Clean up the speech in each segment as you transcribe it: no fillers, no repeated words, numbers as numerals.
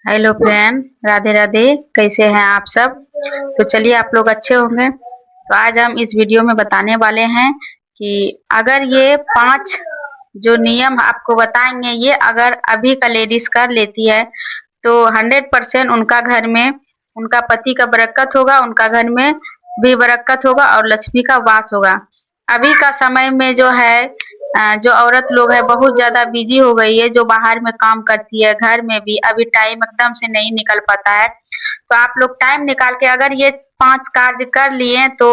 Hello friend, Radhe Radhe. कैसे हैं आप सब? तो चलिए, आप लोग अच्छे होंगे। तो आज हम इस वीडियो में बताने वाले हैं कि अगर ये 5 जो नियम आपको बताएंगे, ये अगर अभी का लेडीज कर लेती है तो 100% उनका घर में उनका पति का बरकत होगा, उनका घर में भी बरकत होगा और लक्ष्मी का वास होगा। अभी का समय में जो है जो औरत लोग है बहुत ज्यादा बिजी हो गई है, जो बाहर में काम करती है, घर में भी अभी टाइम एकदम से नहीं निकल पाता है। तो आप लोग टाइम निकाल के अगर ये 5 कार्य कर लिए तो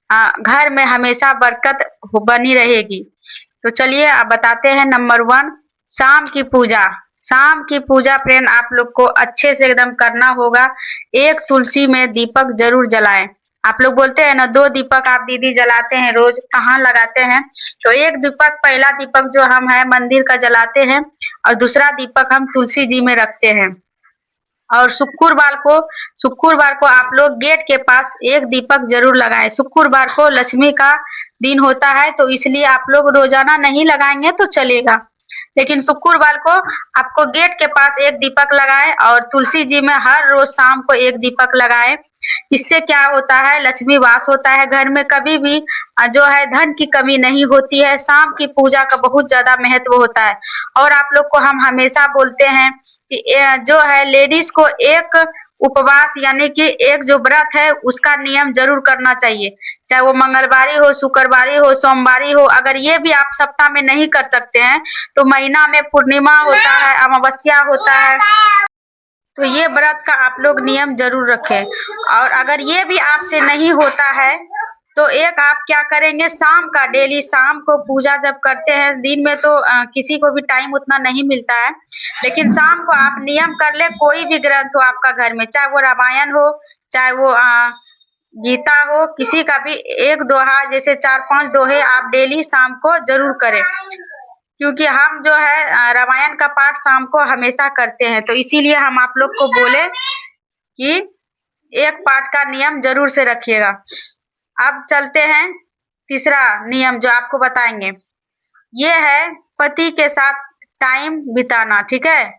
घर में हमेशा बरकत बनी रहेगी। तो चलिए आप बताते हैं। नंबर 1, शाम की पूजा। शाम की पूजा फ्रेंड आप लोग को अच्छे से एकदम करना होगा। एक तुलसी में दीपक जरूर जलाएं। आप लोग बोलते हैं ना, 2 दीपक आप दीदी जलाते हैं रोज, कहाँ लगाते हैं? तो एक दीपक, पहला दीपक जो हम है मंदिर का जलाते हैं और दूसरा दीपक हम तुलसी जी में रखते हैं। और शुक्रवार को आप लोग गेट के पास एक दीपक जरूर लगाएं। शुक्रवार को लक्ष्मी का दिन होता है, तो इसलिए आप लोग रोजाना नहीं लगाएंगे तो चलेगा, लेकिन शुक्रवार को आपको गेट के पास एक दीपक लगाएं और तुलसी जी में हर रोज शाम को एक दीपक लगाएं। इससे क्या होता है, लक्ष्मी वास होता है घर में, कभी भी जो है धन की कमी नहीं होती है। शाम की पूजा का बहुत ज्यादा महत्व होता है। और आप लोग को हम हमेशा बोलते हैं कि जो है लेडीज को एक उपवास यानी कि एक जो व्रत है उसका नियम जरूर करना चाहिए, चाहे वो मंगलवारी हो, शुक्रवारी हो, सोमवारी हो। अगर ये भी आप सप्ताह में नहीं कर सकते हैं तो महीना में पूर्णिमा होता है, अमावस्या होता है, तो ये व्रत का आप लोग नियम जरूर रखें। और अगर ये भी आपसे नहीं होता है तो एक आप क्या करेंगे, शाम का डेली शाम को पूजा जब करते हैं, दिन में तो किसी को भी टाइम उतना नहीं मिलता है, लेकिन शाम को आप नियम कर ले, कोई भी ग्रंथ हो आपका घर में, चाहे वो रामायण हो, चाहे वो गीता हो, किसी का भी एक दोहा, जैसे 4-5 दोहे आप डेली शाम को जरूर करें। क्योंकि हम जो है रामायण का पाठ शाम को हमेशा करते हैं, तो इसीलिए हम आप लोग को बोले कि एक पाठ का नियम जरूर से रखिएगा। अब चलते हैं तीसरा नियम जो आपको बताएंगे, ये है पति के साथ टाइम बिताना। ठीक है,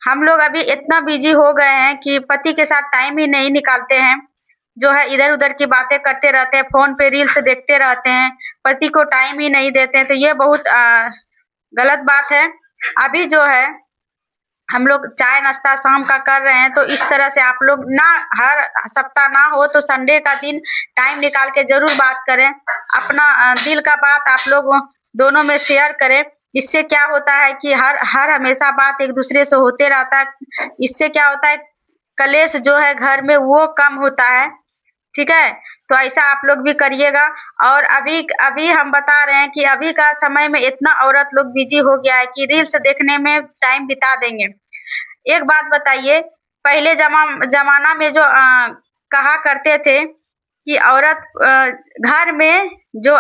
हम लोग अभी इतना बिजी हो गए हैं कि पति के साथ टाइम ही नहीं निकालते हैं, जो है इधर उधर की बातें करते रहते हैं, फोन पे रील्स देखते रहते हैं, पति को टाइम ही नहीं देते हैं। तो ये बहुत गलत बात है। अभी जो है हम लोग चाय नाश्ता शाम का कर रहे हैं, तो इस तरह से आप लोग ना, हर सप्ताह ना हो तो संडे का दिन टाइम निकाल के जरूर बात करें, अपना दिल का बात आप लोग दोनों में शेयर करें। इससे क्या होता है कि हर हर हमेशा बात एक दूसरे से होते रहता है। इससे क्या होता है, कलेश जो है घर में वो कम होता है। ठीक है, तो ऐसा आप लोग भी करिएगा। और अभी अभी हम बता रहे हैं कि अभी का समय में इतना औरत लोग बिजी हो गया है कि रील्स देखने में टाइम बिता देंगे। एक बात बताइए, पहले जमाना में जो कहा करते थे कि औरत घर में जो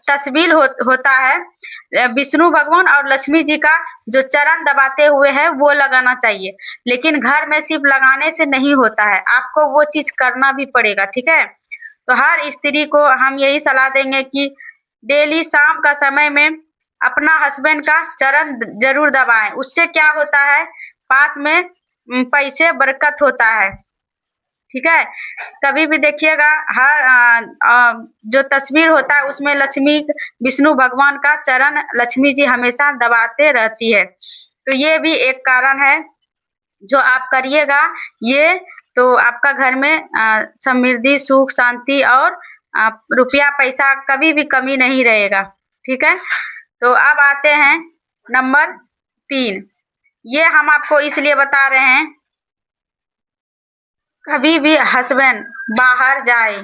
तस्वीर होता है विष्णु भगवान और लक्ष्मी जी का, जो चरण दबाते हुए है वो लगाना चाहिए, लेकिन घर में सिर्फ लगाने से नहीं होता है, आपको वो चीज करना भी पड़ेगा। ठीक है, तो हर स्त्री को हम यही सलाह देंगे कि डेली शाम का समय में अपना हस्बैंड का चरण जरूर दबाएं। उससे क्या होता है, पास में पैसे बरकत होता है। ठीक है, कभी भी देखिएगा हर जो तस्वीर होता है उसमें लक्ष्मी, विष्णु भगवान का चरण लक्ष्मी जी हमेशा दबाते रहती है। तो ये भी एक कारण है जो आप करिएगा, ये तो आपका घर में समृद्धि, सुख, शांति और रुपया पैसा कभी भी कमी नहीं रहेगा। ठीक है, तो अब आते हैं नंबर 3। ये हम आपको इसलिए बता रहे हैं, कभी भी हस्बैंड बाहर जाए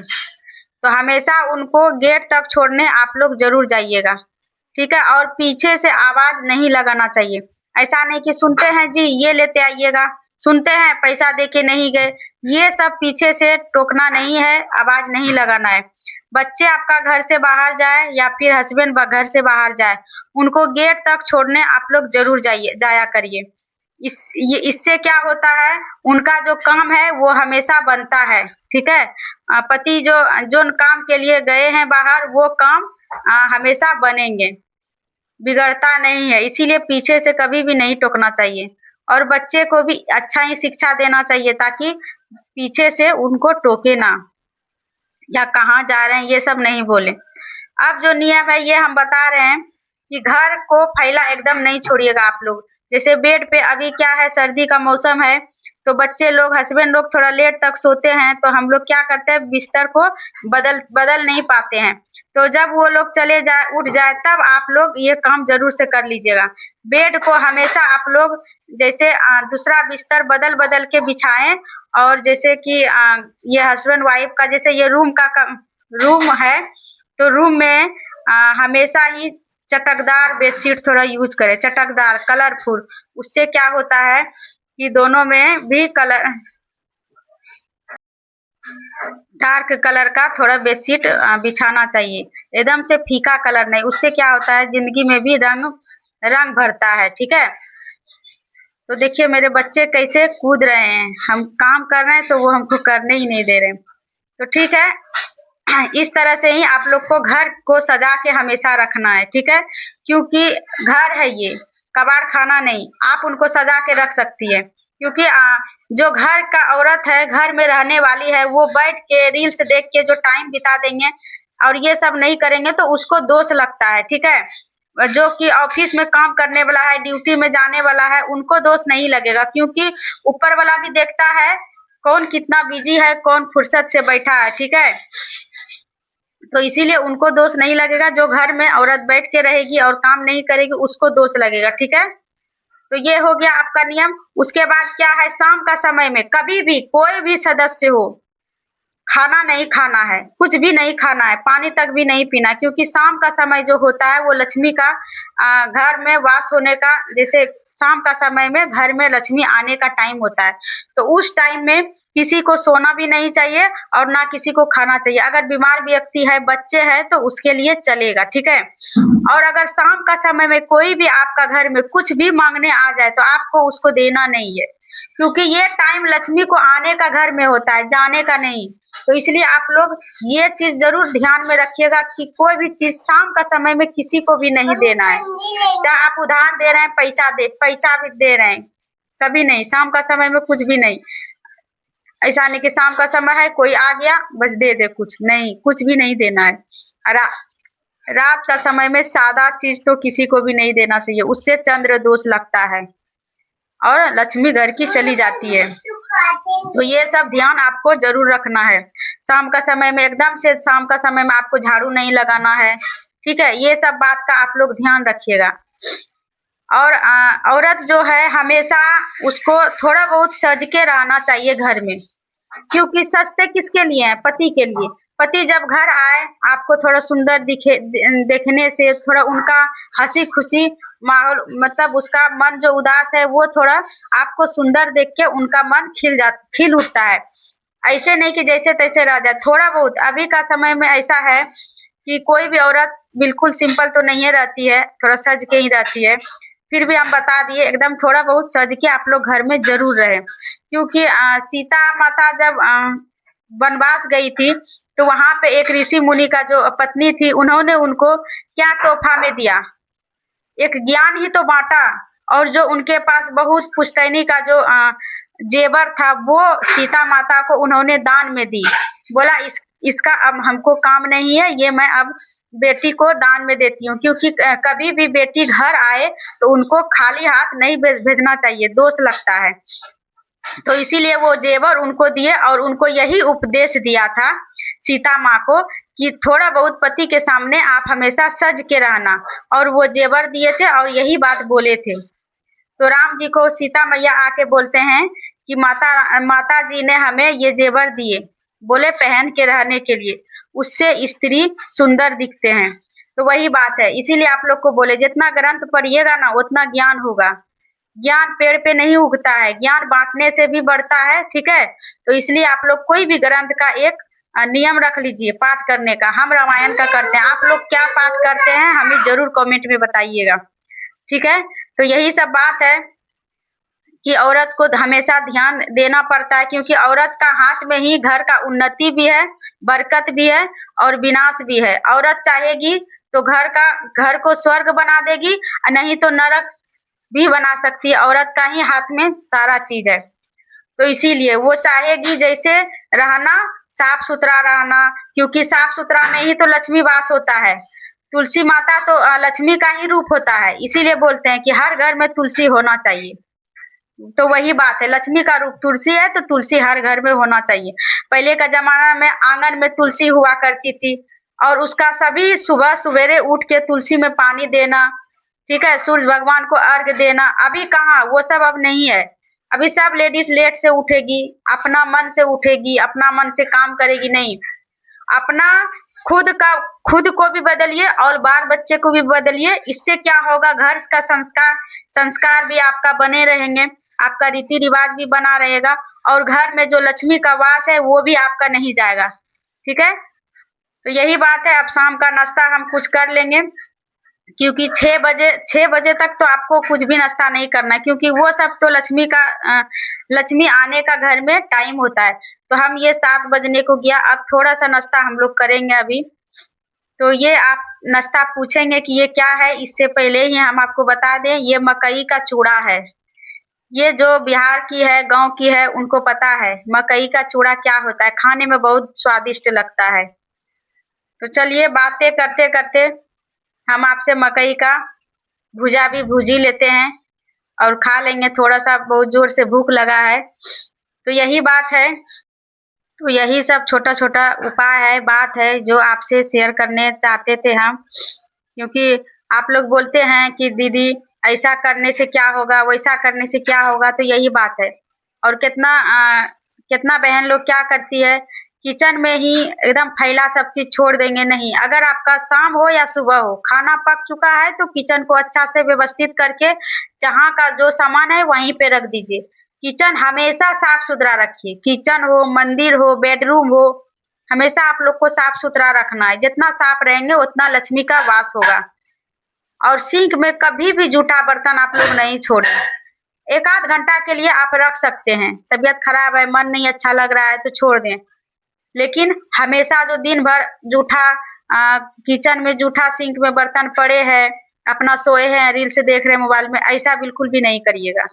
तो हमेशा उनको गेट तक छोड़ने आप लोग जरूर जाइएगा। ठीक है, और पीछे से आवाज नहीं लगाना चाहिए। ऐसा नहीं कि सुनते हैं जी ये लेते आइएगा, सुनते हैं पैसा दे के नहीं गए, ये सब पीछे से टोकना नहीं है, आवाज नहीं लगाना है। बच्चे आपका घर से बाहर जाए या फिर हस्बैंड घर से बाहर जाए, उनको गेट तक छोड़ने आप लोग जरूर जाया करिए। इससे क्या होता है, उनका जो काम है वो हमेशा बनता है। ठीक है, पति जो काम के लिए गए हैं बाहर, वो काम हमेशा बनेंगे, बिगड़ता नहीं है, इसीलिए पीछे से कभी भी नहीं टोकना चाहिए। और बच्चे को भी अच्छा ही शिक्षा देना चाहिए ताकि पीछे से उनको टोके ना, या कहाँ जा रहे हैं ये सब नहीं बोले। अब जो नियम है ये हम बता रहे हैं कि घर को फैला एकदम नहीं छोड़िएगा आप लोग। जैसे बेड पे अभी क्या है, सर्दी का मौसम है, तो बच्चे लोग, हस्बैंड लोग थोड़ा लेट तक सोते हैं, तो हम लोग क्या करते हैं, बिस्तर को बदल नहीं पाते हैं। तो जब वो लोग उठ जाए तब आप लोग ये काम जरूर से कर लीजिएगा। बेड को हमेशा आप लोग जैसे दूसरा बिस्तर बदल बदल के बिछाएं, और जैसे कि ये हस्बैंड वाइफ का जैसे ये रूम है, तो रूम में हमेशा ही चटकदार बेडशीट थोड़ा यूज करें, चटकदार कलरफुल। उससे क्या होता है कि दोनों में भी कलर, डार्क कलर का थोड़ा बेडशीट बिछाना चाहिए, एकदम से फीका कलर नहीं। उससे क्या होता है, जिंदगी में भी रंग भरता है। ठीक है, तो देखिए मेरे बच्चे कैसे कूद रहे हैं, हम काम कर रहे हैं तो वो हमको करने ही नहीं दे रहे। तो ठीक है, इस तरह से ही आप लोग को घर को सजा के हमेशा रखना है। ठीक है, क्योंकि घर है ये, कबाड़ खाना नहीं। आप उनको सजा के रख सकती है, क्योंकि जो घर का औरत है, घर में रहने वाली है, वो बैठ के रील्स देख के जो टाइम बिता देंगे और ये सब नहीं करेंगे तो उसको दोष लगता है। ठीक है, जो कि ऑफिस में काम करने वाला है, ड्यूटी में जाने वाला है, उनको दोष नहीं लगेगा, क्योंकि ऊपर वाला भी देखता है कौन कितना बिजी है, कौन फुर्सत से बैठा है। ठीक है, तो इसीलिए उनको दोष नहीं लगेगा। जो घर में औरत बैठ के रहेगी और काम नहीं करेगी उसको दोष लगेगा। ठीक है, तो ये हो गया आपका नियम। उसके बाद क्या है, शाम का समय में कभी भी कोई भी सदस्य हो, खाना नहीं खाना है, कुछ भी नहीं खाना है, पानी तक भी नहीं पीना, क्योंकि शाम का समय जो होता है वो लक्ष्मी का घर में वास होने का, जैसे शाम का समय में घर में लक्ष्मी आने का टाइम होता है। तो उस टाइम में किसी को सोना भी नहीं चाहिए और ना किसी को खाना चाहिए। अगर बीमार व्यक्ति है, बच्चे हैं, तो उसके लिए चलेगा। ठीक है, और अगर शाम का समय में कोई भी आपका घर में कुछ भी मांगने आ जाए तो आपको उसको देना नहीं है, क्योंकि ये टाइम लक्ष्मी को आने का घर में होता है, जाने का नहीं। तो इसलिए आप लोग ये चीज जरूर ध्यान में रखिएगा कि कोई भी चीज शाम का समय में किसी को भी नहीं देना है। चाहे आप उधार दे रहे हैं, पैसा भी दे रहे हैं, कभी नहीं, शाम का समय में कुछ भी नहीं। ऐसा नहीं कि शाम का समय है कोई आ गया बस दे दे, कुछ नहीं, कुछ भी नहीं देना है। रात का समय में सादा चीज तो किसी को भी नहीं देना चाहिए, उससे चंद्र दोष लगता है और लक्ष्मी घर की चली जाती है। तो ये सब ध्यान आपको जरूर रखना है। शाम का समय में एकदम से शाम का समय में आपको झाड़ू नहीं लगाना है। ठीक है, ये सब बात का आप लोग ध्यान रखिएगा। और औरत जो है हमेशा उसको थोड़ा बहुत सज के रहना चाहिए घर में, क्योंकि सजते किसके लिए है, पति के लिए। पति जब घर आए आपको थोड़ा सुंदर देखने से थोड़ा उनका हंसी खुशी माहौल, मतलब उसका मन जो उदास है वो थोड़ा आपको सुंदर देख के उनका मन खिल उठता है। ऐसे नहीं कि जैसे तैसे रह जाए, थोड़ा बहुत। अभी का समय में ऐसा है कि कोई भी औरत बिल्कुल सिंपल तो नहीं रहती है, थोड़ा सज के ही रहती है। फिर भी हम बता दिए एकदम थोड़ा बहुत सज के आप लोग घर में जरूर रहे, क्योंकि सीता माता जब वनवास गई थी तो वहां पे एक ऋषि मुनि का जो पत्नी थी, उन्होंने उनको क्या तोहफा में दिया, एक ज्ञान ही तो बांटा। और जो उनके पास बहुत पुश्तैनी का जो जेवर था वो सीता माता को उन्होंने दान में दी। बोला इसका अब हमको काम नहीं है, ये मैं अब बेटी को दान में देती हूँ, क्योंकि कभी भी बेटी घर आए तो उनको खाली हाथ नहीं भेजना चाहिए, दोष लगता है। तो इसीलिए वो जेवर उनको दिए और उनको यही उपदेश दिया था सीता माँ को कि थोड़ा बहुत पति के सामने आप हमेशा सज के रहना, और वो जेवर दिए थे और यही बात बोले थे। तो राम जी को सीता मैया आके बोलते हैं कि माता जी ने हमें ये जेवर दिए, बोले पहन के रहने के लिए, उससे स्त्री सुंदर दिखते हैं। तो वही बात है, इसीलिए आप लोग को बोले जितना ग्रंथ पढ़िएगा ना उतना ज्ञान होगा। ज्ञान पेड़ पे नहीं उगता है, ज्ञान बांटने से भी बढ़ता है। ठीक है, तो इसलिए आप लोग कोई भी ग्रंथ का एक नियम रख लीजिए पाठ करने का। हम रामायण का करते हैं, आप लोग क्या पाठ करते हैं हमें जरूर कमेंट में बताइएगा। ठीक है, तो यही सब बात है कि औरत को हमेशा ध्यान देना पड़ता है, क्योंकि औरत का हाथ में ही घर का उन्नति भी है, बरकत भी है और विनाश भी है। औरत चाहेगी तो घर को स्वर्ग बना देगी, नहीं तो नरक भी बना सकती है, औरत का ही हाथ में सारा चीज है। तो इसीलिए वो चाहेगी जैसे रहना, साफ सुथरा रहना, क्योंकि साफ सुथरा में ही तो लक्ष्मी वास होता है। तुलसी माता तो लक्ष्मी का ही रूप होता है, इसीलिए बोलते हैं कि हर घर में तुलसी होना चाहिए। तो वही बात है, लक्ष्मी का रूप तुलसी है तो तुलसी हर घर में होना चाहिए। पहले का जमाना में आंगन में तुलसी हुआ करती थी, और उसका सभी सुबह सवेरे उठ के तुलसी में पानी देना, ठीक है, सूर्य भगवान को अर्घ देना। अभी कहाँ वो सब, अब नहीं है। अभी सब लेडीज लेट से उठेगी, अपना मन से उठेगी, अपना मन से काम करेगी, नहीं। अपना खुद को भी बदलिए और बाल बच्चे को भी बदलिए। इससे क्या होगा, घर का संस्कार भी आपका बने रहेंगे, आपका रीति रिवाज भी बना रहेगा, और घर में जो लक्ष्मी का वास है वो भी आपका नहीं जाएगा। ठीक है, तो यही बात है। अब शाम का नाश्ता हम कुछ कर लेंगे, क्योंकि 6 बजे तक तो आपको कुछ भी नाश्ता नहीं करना है, क्योंकि वो सब तो लक्ष्मी आने का घर में टाइम होता है। तो हम ये 7 बजने को गया, अब थोड़ा सा नाश्ता हम लोग करेंगे अभी। तो ये आप नाश्ता पूछेंगे कि ये क्या है, इससे पहले ही हम आपको बता दें, ये मकई का चूड़ा है। ये जो बिहार की है, गांव की है, उनको पता है मकई का चूड़ा क्या होता है, खाने में बहुत स्वादिष्ट लगता है। तो चलिए बातें करते करते हम आपसे मकई का भुजा भी भूज ही लेते हैं और खा लेंगे, थोड़ा सा बहुत जोर से भूख लगा है। तो यही बात है, तो यही सब छोटा छोटा उपाय है, बात है जो आपसे शेयर करने चाहते थे हम, क्योंकि आप लोग बोलते हैं कि दीदी ऐसा करने से क्या होगा, वैसा करने से क्या होगा, तो यही बात है। और कितना बहन लोग क्या करती है, किचन में ही एकदम फैला सब चीज छोड़ देंगे। नहीं, अगर आपका शाम हो या सुबह हो, खाना पक चुका है तो किचन को अच्छा से व्यवस्थित करके जहाँ का जो सामान है वहीं पे रख दीजिए। किचन हमेशा साफ सुथरा रखिए, किचन हो, मंदिर हो, बेडरूम हो, हमेशा आप लोग को साफ सुथरा रखना है। जितना साफ रहेंगे उतना लक्ष्मी का वास होगा। और सिंक में कभी भी जूठा बर्तन आप लोग नहीं छोड़ें। 1 आध घंटा के लिए आप रख सकते हैं, तबीयत खराब है, मन नहीं अच्छा लग रहा है तो छोड़ दें, लेकिन हमेशा जो दिन भर जूठा किचन में जूठा सिंक में बर्तन पड़े हैं, अपना सोए हैं, रील्स देख रहे हैं मोबाइल में, ऐसा बिल्कुल भी नहीं करिएगा।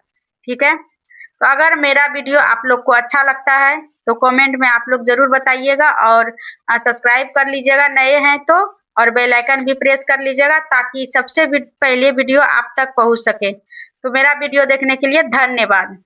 ठीक है, तो अगर मेरा वीडियो आप लोग को अच्छा लगता है तो कमेंट में आप लोग जरूर बताइएगा, और सब्सक्राइब कर लीजिएगा नए हैं तो, और बेल आइकन भी प्रेस कर लीजिएगा ताकि सबसे पहले वीडियो आप तक पहुंच सके। तो मेरा वीडियो देखने के लिए धन्यवाद।